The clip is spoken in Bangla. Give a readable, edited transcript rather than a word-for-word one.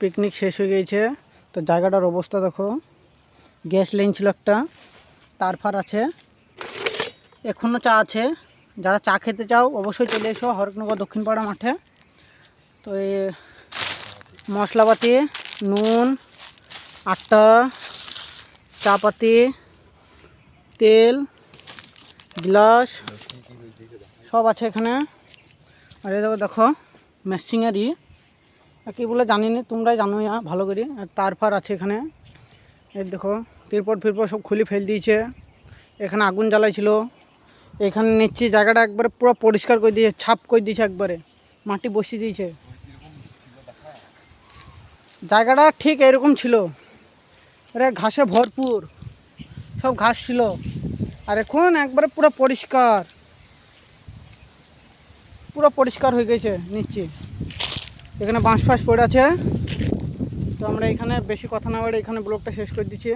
পিকনিক শেষ হয়ে গিয়েছে। তো জায়গাটার অবস্থা দেখো, গ্যাস লাইন ছিল একটা, তার ফার আছে, এখনও চা আছে। যারা চা খেতে চাও অবশ্যই চলে এসো হরকনগর দক্ষিণপাড়া মাঠে। তো এই মশলাপাতি, নুন, আটা, চাপাতি, তেল, গ্লাস সব আছে এখানে। আর এই দেখো মেশিনারি কী বলে জানি না, তোমরাই জানো ভালো করে। আর তার ফার আছে এখানে। এই দেখো তিরপট ফিরপট সব খুলে ফেল দিয়েছে। এখানে আগুন জ্বালাইছিল। এখানে নিচ্ছি জায়গাটা একবারে পুরো পরিষ্কার করে দিয়েছে, ছাপ করে দিয়েছে, একবারে মাটি বসিয়ে দিয়েছে। জায়গাটা ঠিক এরকম ছিল, আরে ঘাসে ভরপুর, সব ঘাস ছিল। আর এখন একবারে পুরো পরিষ্কার, পুরো পরিষ্কার হয়ে গেছে নিচ্ছি। এখানে বাঁশ ফাঁস পড়ে আছে। তো আমরা এখানে বেশি কথা না বলে এখানে ব্লগটা শেষ করে দিচ্ছি।